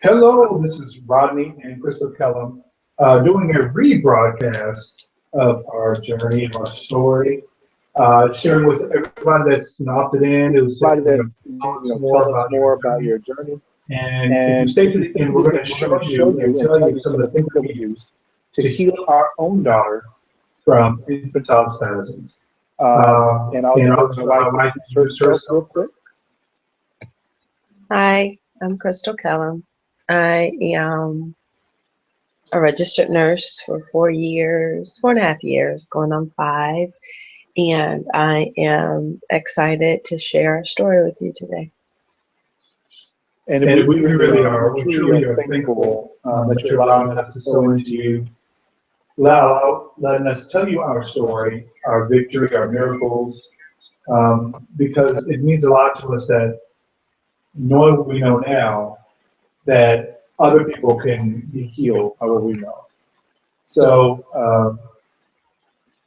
Hello, this is Rodney and Crystal Kellum doing a rebroadcast of our journey, of our story, sharing with everybody that's opted in, who said they're going to tell us more Tell us about your more about journey. your journey. And if you And stay if to you the stay end, to we're the going to end, we're going show to show you and you and tell tell you you some some of of the the things things that that we we use use to to heal heal our our own own daughter daughter. from infantile spasms. And I'll And let also, my my wife wife introduce introduced herself real herself. quick. Hi, I'm Crystal Kellum. I am a registered nurse for 4 years, 4.5 years, going on 5, and I am excited to share a story with you today. And And we we really really are. are. We We truly truly are are thankful thankful that that you're you're allowing allowing us us to to sow sow into into you. you, letting us tell you our story, our victory, our miracles, because it means a lot to us that knowing what we know now, that other people can be healed by what we know. So,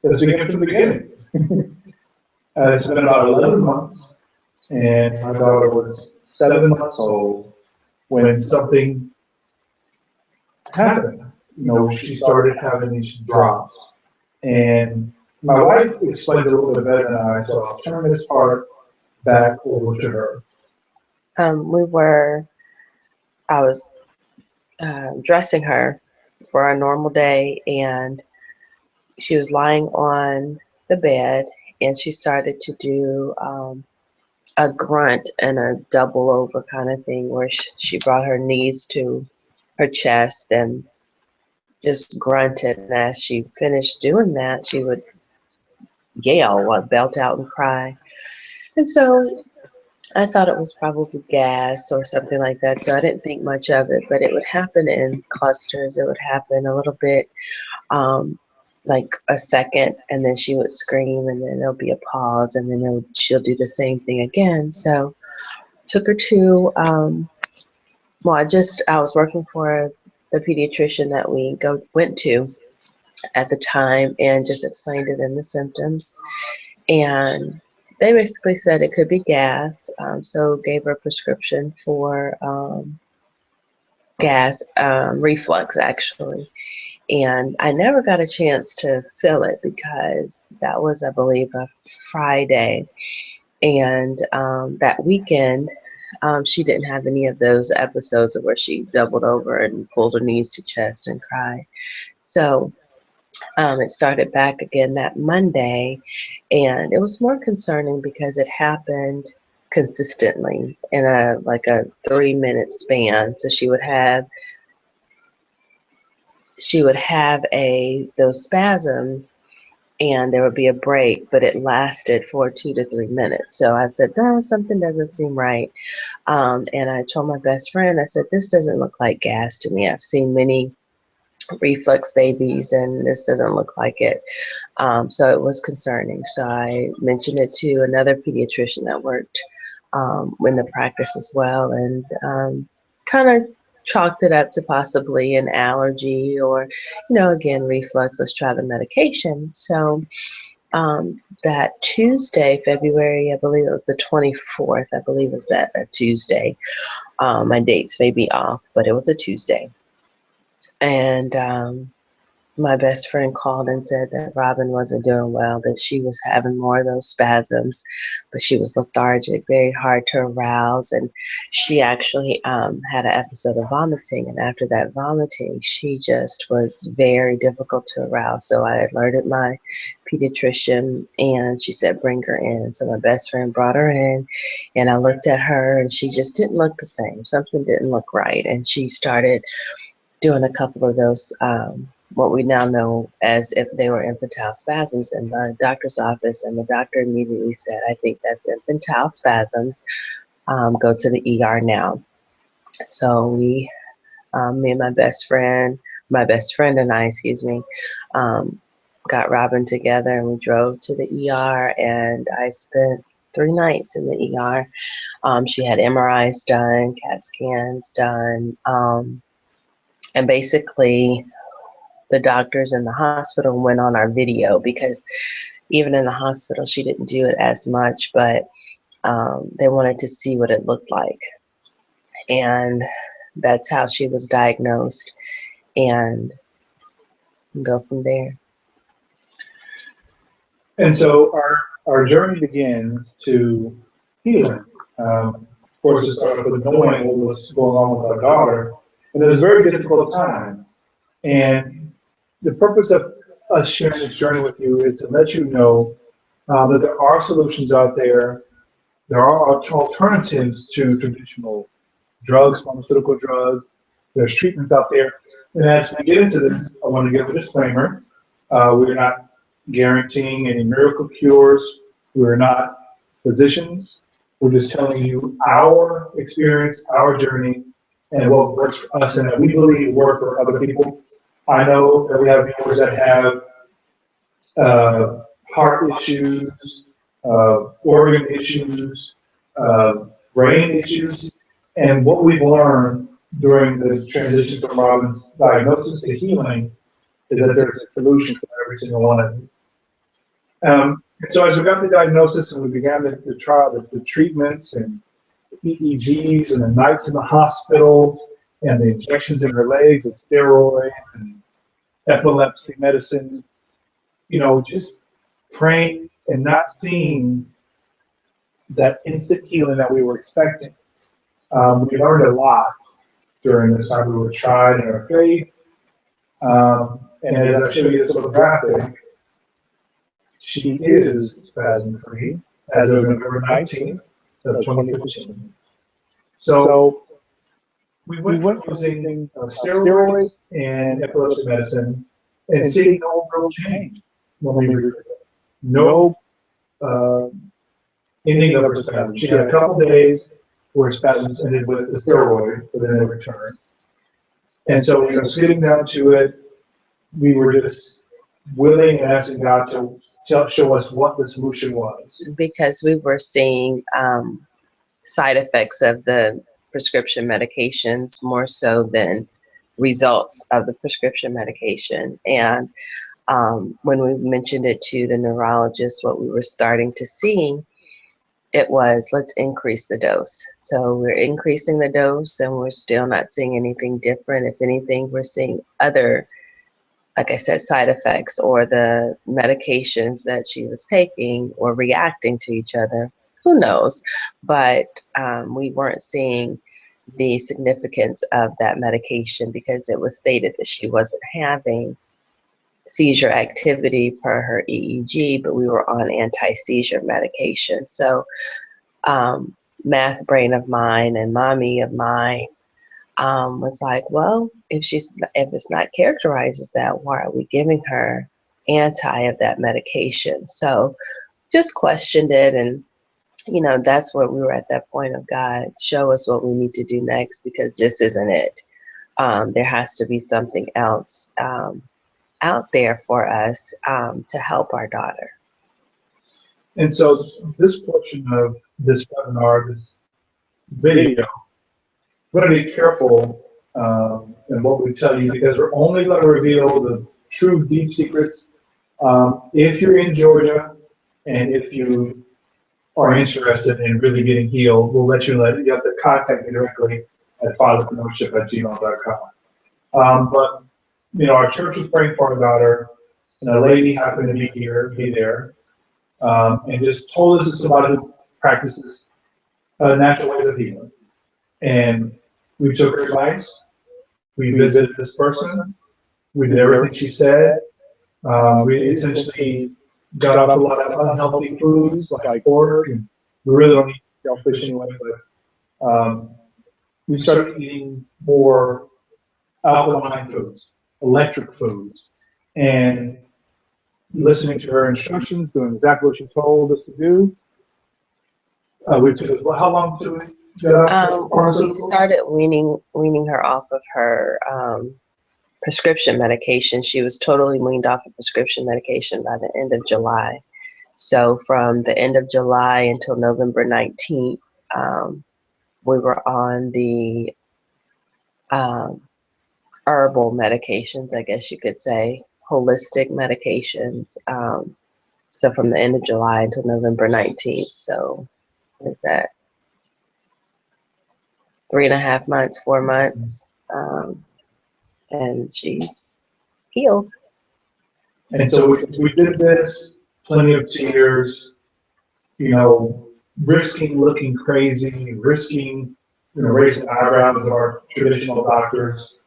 So let's begin from the beginning. It's been about 11 months, and my daughter was 7 months old when something happened. She started having these drops. And my wife explains it a little bit better than I, so I'll turn this part back over to her. We were, I was dressing her for a normal day, and she was lying on the bed, and she started to do a grunt and a double over kind of thing where she brought her knees to her chest and just grunted. And as she finished doing that, she would yell or belt out and cry. And so I thought it was probably gas or something like that. So I didn't think much of it, but it would happen in clusters. It would happen a little bit, um, like a second, and then she would scream, and then there'll be a pause, and then she'll do the same thing again. So took her to, well, I was working for the pediatrician that we went to at the time, and just explained to them the symptoms. And they basically said it could be gas, so gave her a prescription for gas, reflux actually. And I never got a chance to fill it because that was, I believe, a Friday. And that weekend, she didn't have any of those episodes of where she doubled over and pulled her knees to chest and cried. So it started back again that Monday, and it was more concerning because it happened consistently in a 3-minute span. So she would have a those spasms, and there would be a break, but it lasted for 2 to 3 minutes. So I said, no, something doesn't seem right. And I told my best friend, I said, this doesn't look like gas to me. I've seen many reflux babies, and this doesn't look like it. So it was concerning. So I mentioned it to another pediatrician that worked in the practice as well, and kind of chalked it up to possibly an allergy or, again, reflux. Let's try the medication. So that Tuesday, February, I believe it was the 24th, I believe it was that a Tuesday. My dates may be off, but it was a Tuesday. And my best friend called and said that Robin wasn't doing well, that she was having more of those spasms, but she was lethargic, very hard to arouse, and she actually had an episode of vomiting. And after that vomiting, she just was very difficult to arouse. So I alerted my pediatrician, and she said, bring her in. So my best friend brought her in, and I looked at her, and she just didn't look the same. Something didn't look right, and she started doing a couple of those, what we now know as if they were infantile spasms, in the doctor's office. And the doctor immediately said, I think that's infantile spasms. Go to the ER now. So me and my best friend and I, excuse me, got Robin together, and we drove to the ER, and I spent 3 nights in the ER. She had MRIs done, CAT scans done, and basically the doctors in the hospital went on our video, because even in the hospital she didn't do it as much, but they wanted to see what it looked like. And that's how she was diagnosed, and go from there. And so our journey begins to healing. Of course, it started with knowing what was going on with our daughter, and it was a very difficult time. And the purpose of us sharing this journey with you is to let you know that there are solutions out there. There are alternatives to traditional drugs, pharmaceutical drugs. There's treatments out there. And as we get into this, I want to give a disclaimer. We're not guaranteeing any miracle cures. We're not physicians. We're just telling you our experience, our journey, and what works for us and that we believe work for other people. I know that we have viewers that have heart issues, organ issues, brain issues, and what we've learned during the transition from Robin's diagnosis to healing is that there's a solution for every single one of you. And so as we got the diagnosis and we began the trial, the treatments and the EEGs and the nights in the hospital and the injections in her legs with steroids and epilepsy medicine, just praying and not seeing that instant healing that we were expecting. We learned a lot during this time. We were tried in our faith. And as I show you this little graphic, she is spasm-free as of November 19th of 2015. So we went from using steroids and epilepsy medicine and seeing no real change when we were no ending of her spasms. She had a couple days where spasms ended with the steroid, but then they returned. And so, getting down to it, we were just willing and asking God to show us what the solution was. Because we were seeing side effects of the prescription medications more so than results of the prescription medication. And when we mentioned it to the neurologist, what we were starting to see, it was, let's increase the dose. So we're increasing the dose and we're still not seeing anything different. If anything, we're seeing other, like I said, side effects, or the medications that she was taking or reacting to each other. Who knows? But we weren't seeing the significance of that medication because it was stated that she wasn't having seizure activity per her EEG, but we were on anti-seizure medication. So math brain of mine and mommy of mine was like, well, if it's not characterized as that, why are we giving her anti of that medication? So just questioned it, and that's where we were at that point of, God, show us what we need to do next, because this isn't it. There has to be something else out there for us to help our daughter. And so this portion of this webinar, this video, we're going to be careful in what we tell you, because we're only going to reveal the true deep secrets. If you're in Georgia and if you are interested in really getting healed, we'll let you know. You have to contact me directly at fatherpreneurship@gmail.com. But our church was praying for our daughter, and a lady happened to be there, and just told us it's somebody who practices natural ways of healing. And we took her advice. We visited this person. We did everything she said. We essentially got off a lot of unhealthy foods like pork, and we really don't eat shellfish anyway, but we started eating more alkaline foods, electric foods, and listening to her instructions, doing exactly what she told us to do. We took, well, how long did we get off? We started weaning her off of her prescription medication. She was totally weaned off of prescription medication by the end of July. So from the end of July until November 19th, we were on the herbal medications, I guess you could say, holistic medications. So from the end of July until November 19th. So what is that? 3.5 months, 4 months, and she's healed. And so we did this, plenty of tears, you know, risking looking crazy, risking, you know, raising eyebrows of our traditional doctors.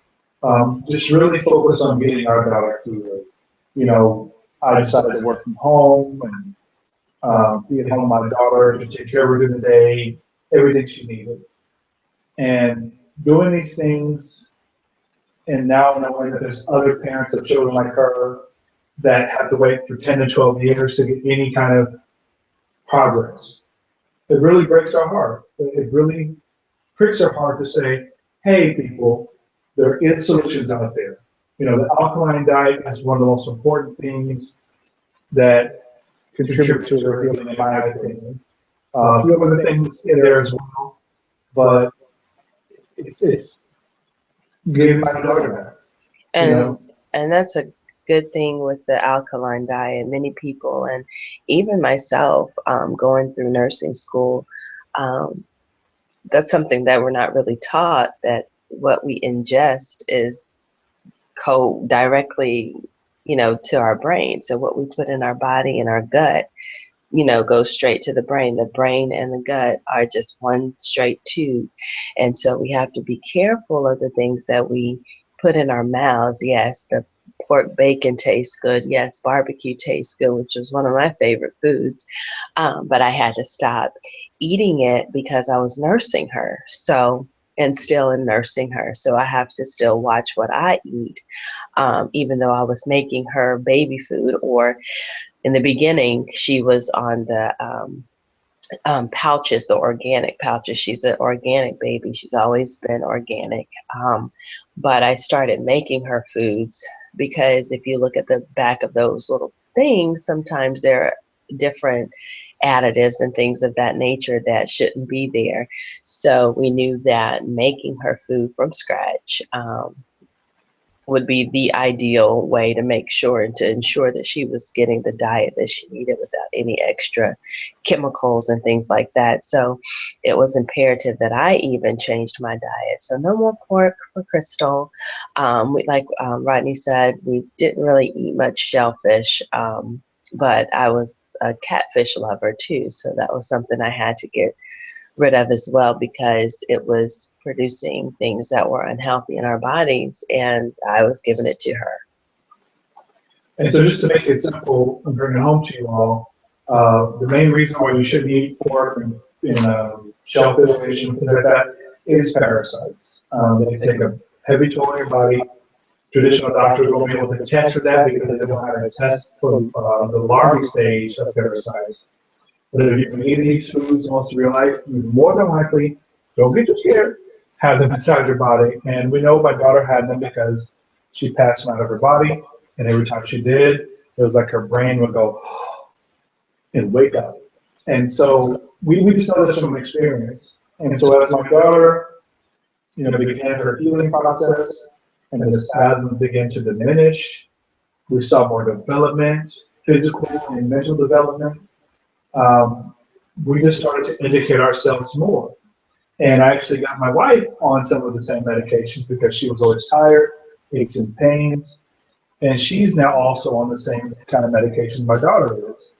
Just really focus on getting our daughter healed. You know, I decided to work from home and be at home with my daughter to take care of her during the day, everything she needed. And doing these things, and now knowing that there's other parents of children like her that have to wait for 10 to 12 years to get any kind of progress, it really breaks our heart. It really pricks our heart to say, hey, people, there is solutions out there. You know, the alkaline diet is one of the most important things that contribute to their healing, in my opinion. A few other things in there as well, but it's giving my daughter that. And You know? and that's a good thing with the alkaline diet. Many people, and even myself, going through nursing school, um, that's something that we're not really taught, that what we ingest is directly, you know, to our brain. So what we put in our body and our gut, you know, goes straight to the brain. The brain and the gut are just one straight tube. And so we have to be careful of the things that we put in our mouths. Yes, the pork bacon tastes good. Yes, barbecue tastes good, which is one of my favorite foods. But I had to stop eating it because I was nursing her. So, and still in nursing her. So I have to still watch what I eat, even though I was making her baby food. Or in the beginning, she was on the pouches, the organic pouches. She's an organic baby. She's always been organic. But I started making her foods because if you look at the back of those little things, sometimes there are different additives and things of that nature that shouldn't be there. So we knew that making her food from scratch would be the ideal way to make sure and to ensure that she was getting the diet that she needed without any extra chemicals and things like that. So it was imperative that I even changed my diet. So no more pork for Crystal. Like Rodney said, we didn't really eat much shellfish, but I was a catfish lover too. So that was something I had to get rid of as well, because it was producing things that were unhealthy in our bodies, and I was giving it to her. And so just to make it simple and bring it home to you all, the main reason why you shouldn't eat pork and shellfish and things like that is parasites. They take a heavy toll on your body. Traditional doctors won't be able to test for that because they don't have a test for the larvae stage of parasites. But if you've been eating these foods most of your life, you more than likely, don't get too scared, have them inside your body. And we know my daughter had them because she passed them out of her body, and every time she did, it was like her brain would go and wake up. And so we just know this from experience. And so as my daughter, you know, began her healing process and the spasms began to diminish, we saw more development, physical and mental development. We just started to educate ourselves more. And I actually got my wife on some of the same medications because she was always tired, aches and pains. And she's now also on the same kind of medication my daughter is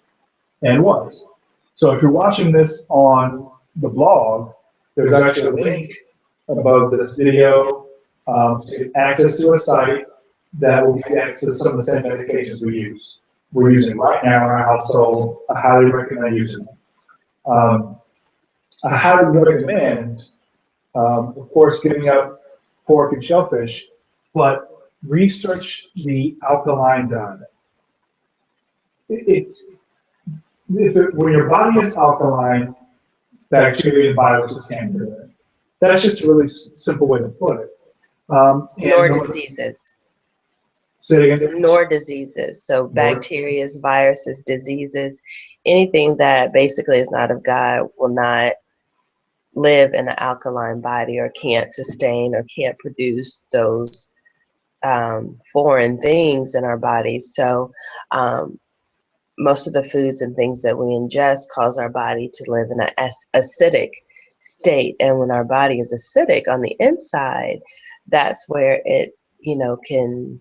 and was. So if you're watching this on the blog, there's actually a link above this video to get access to a site that will give you access to some of the same medications we're using right now in our household. I highly recommend using them. I highly recommend, of course, giving up pork and shellfish, but research the alkaline diet. When your body is alkaline, bacteria and viruses can't do it. That's just a really simple way to put it. Nor diseases. Say it again. Nor diseases. So bacteria, viruses, diseases, anything that basically is not of God will not live in an alkaline body, or can't sustain or can't produce those foreign things in our bodies. So most of the foods and things that we ingest cause our body to live in an acidic state. And when our body is acidic on the inside, that's where it, can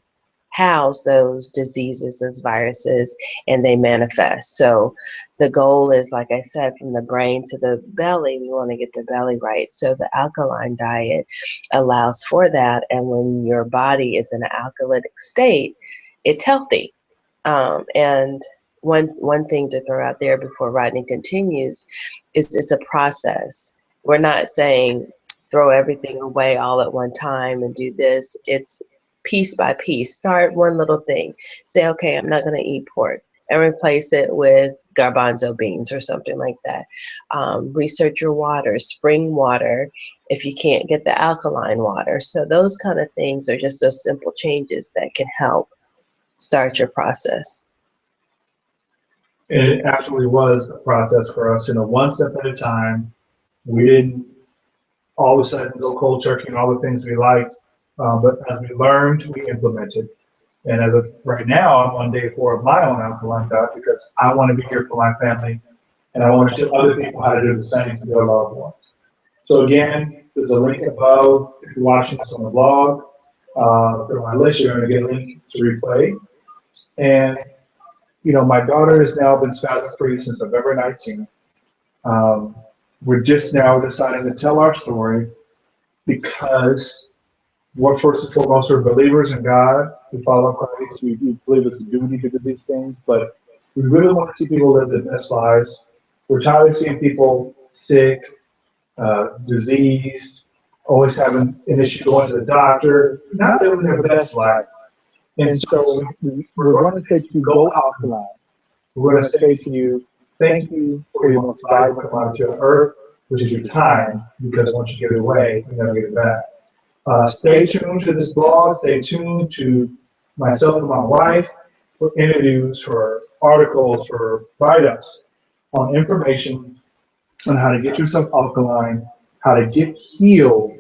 house those diseases, those viruses, and they manifest. So the goal is, like I said, from the brain to the belly, we want to get the belly right. So the alkaline diet allows for that. And when your body is in an alkalytic state, it's healthy. And one thing to throw out there before Rodney continues is it's a process. We're not saying throw everything away all at one time and do this. It's piece by piece. Start one little thing. Say, okay, I'm not going to eat pork, and replace it with garbanzo beans or something like that. Research your water, spring water, if you can't get the alkaline water. So those kind of things are just those simple changes that can help start your process. And it actually was a process for us, one step at a time. We didn't all of a sudden go cold turkey and all the things we liked, but as we learned, we implemented. And as of right now, I'm on day 4 of my own alkaline diet because I want to be here for my family, and I want to show other people how to do the same to their loved ones. So again, there's a link above. If you're watching this on the blog, through my list, you're going to get a link to replay. And my daughter has now been spasm-free since November 19th. We're just now deciding to tell our story because we're first and foremost we're believers in God. We follow Christ. We believe it's a duty to do these things, but we really want to see people live their best lives. We're tired of seeing people sick, diseased, always having an issue going to the doctor, not living their best life. And so we're going to say to you, go alkaline. We're going to say to you, thank you for your most valuable commodity on earth, which is your time, because once you give it away, you never get it back. Stay tuned to this blog. Stay tuned to myself and my wife for interviews, for articles, for write-ups on information on how to get yourself alkaline, how to get healed,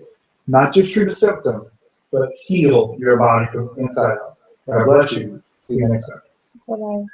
not just treat a symptom, but heal your body from inside out. God bless you. See you next time. Bye-bye.